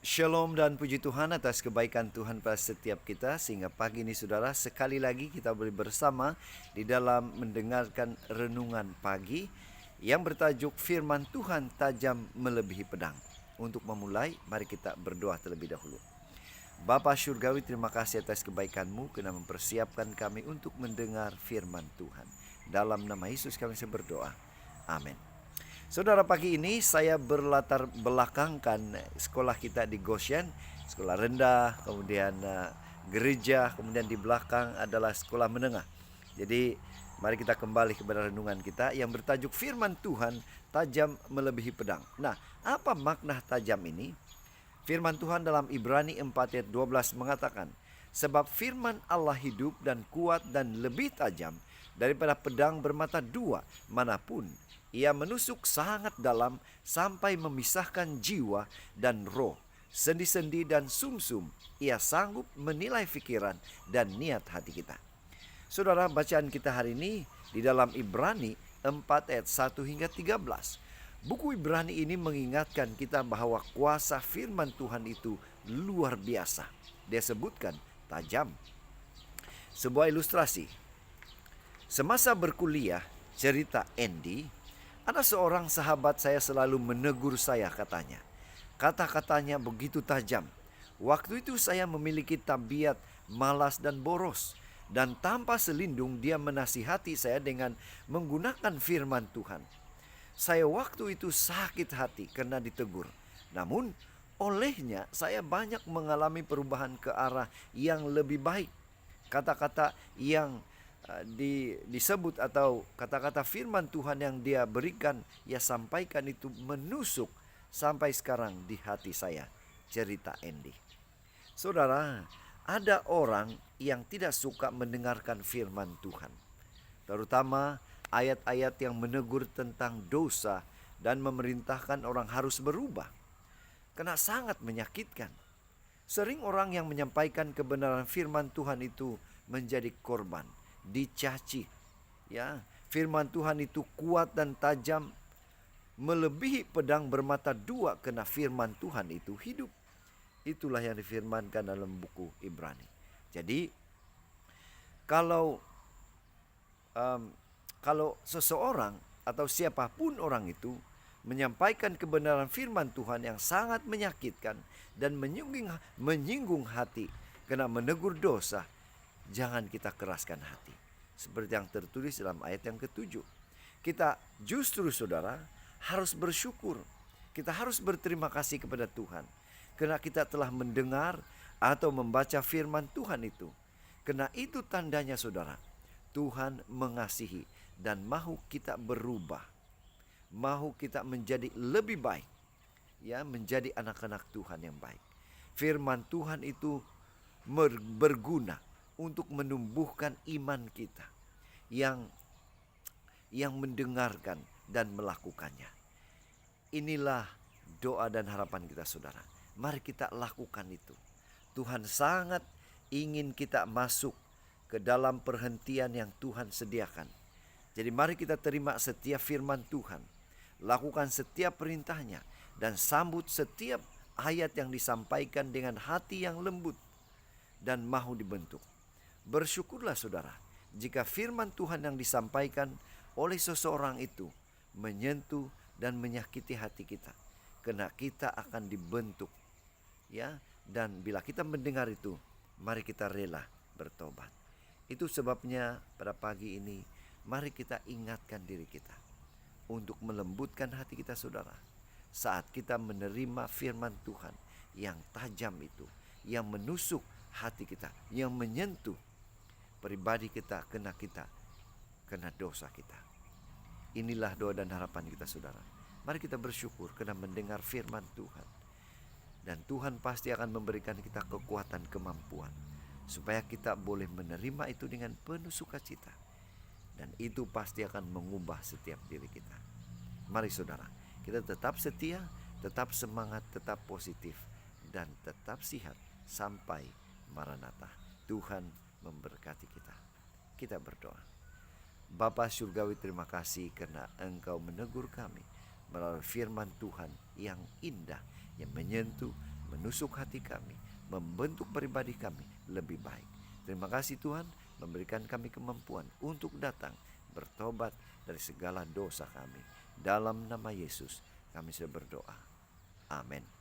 Shalom dan puji Tuhan atas kebaikan Tuhan pada setiap kita. Sehingga pagi ini saudara, sekali lagi kita boleh bersama di dalam mendengarkan renungan pagi yang bertajuk Firman Tuhan tajam melebihi pedang. Untuk memulai, mari kita berdoa terlebih dahulu. Bapa Syurgawi, terima kasih atas kebaikan-Mu karena mempersiapkan kami untuk mendengar firman Tuhan. Dalam nama Yesus kami berdoa. Amin. Saudara, pagi ini saya berlatar belakangkan sekolah kita di Goshen, sekolah rendah, kemudian gereja, kemudian di belakang adalah sekolah menengah. Jadi mari kita kembali kepada renungan kita yang bertajuk Firman Tuhan tajam melebihi pedang. Nah, apa makna tajam ini? Firman Tuhan dalam Ibrani 4 ayat 12 mengatakan, sebab firman Allah hidup dan kuat dan lebih tajam daripada pedang bermata dua manapun. Ia menusuk sangat dalam sampai memisahkan jiwa dan roh, sendi-sendi dan sumsum. Ia sanggup menilai pikiran dan niat hati kita. Saudara, bacaan kita hari ini di dalam Ibrani 4 ayat 1 hingga 13. Buku Ibrani ini mengingatkan kita bahwa kuasa firman Tuhan itu luar biasa. Dia sebutkan tajam. Sebuah ilustrasi. Semasa berkuliah, cerita Andy, ada seorang sahabat saya selalu menegur saya, katanya. Kata-katanya begitu tajam. Waktu itu saya memiliki tabiat malas dan boros. Dan tanpa selindung dia menasihati saya dengan menggunakan firman Tuhan. Saya waktu itu sakit hati karena ditegur. Namun olehnya saya banyak mengalami perubahan ke arah yang lebih baik. Kata-kata yang disebut atau kata-kata firman Tuhan yang dia berikan, ia sampaikan itu menusuk sampai sekarang di hati saya. Cerita Andy. Saudara, ada orang yang tidak suka mendengarkan firman Tuhan, terutama ayat-ayat yang menegur tentang dosa dan memerintahkan orang harus berubah, karena sangat menyakitkan. Sering orang yang menyampaikan kebenaran firman Tuhan itu menjadi korban, dicaci. Ya, firman Tuhan itu kuat dan tajam melebihi pedang bermata dua, karena firman Tuhan itu hidup. Itulah yang difirmankan dalam buku Ibrani. Jadi kalau seseorang atau siapapun orang itu menyampaikan kebenaran firman Tuhan yang sangat menyakitkan dan menyinggung hati karena menegur dosa, jangan kita keraskan hati. Seperti yang tertulis dalam ayat yang ke-7. Kita justru, saudara, harus bersyukur. Kita harus berterima kasih kepada Tuhan karena kita telah mendengar atau membaca firman Tuhan itu. Karena itu tandanya, saudara, Tuhan mengasihi dan mahu kita berubah. Mahu kita menjadi lebih baik. Ya, menjadi anak-anak Tuhan yang baik. Firman Tuhan itu berguna untuk menumbuhkan iman kita yang mendengarkan dan melakukannya. Inilah doa dan harapan kita, saudara. Mari kita lakukan itu. Tuhan sangat ingin kita masuk ke dalam perhentian yang Tuhan sediakan. Jadi mari kita terima setiap firman Tuhan, lakukan setiap perintahnya, dan sambut setiap ayat yang disampaikan dengan hati yang lembut dan mahu dibentuk. Bersyukurlah, saudara, jika firman Tuhan yang disampaikan oleh seseorang itu menyentuh dan menyakiti hati kita, karena kita akan dibentuk. Ya, dan bila kita mendengar itu, mari kita rela bertobat. Itu sebabnya pada pagi ini mari kita ingatkan diri kita untuk melembutkan hati kita, saudara, saat kita menerima firman Tuhan yang tajam itu, yang menusuk hati kita, yang menyentuh pribadi kita, kena dosa kita. Inilah doa dan harapan kita, saudara. Mari kita bersyukur karena mendengar firman Tuhan. Dan Tuhan pasti akan memberikan kita kekuatan, kemampuan, supaya kita boleh menerima itu dengan penuh sukacita. Dan itu pasti akan mengubah setiap diri kita. Mari, saudara, kita tetap setia, tetap semangat, tetap positif, dan tetap sihat sampai Maranatha. Tuhan memberkati kita. Kita berdoa. Bapa Surgawi, terima kasih karena Engkau menegur kami melalui firman Tuhan yang indah, yang menyentuh, menusuk hati kami, membentuk pribadi kami lebih baik. Terima kasih Tuhan, memberikan kami kemampuan untuk datang bertobat dari segala dosa kami. Dalam nama Yesus kami sudah berdoa. Amin.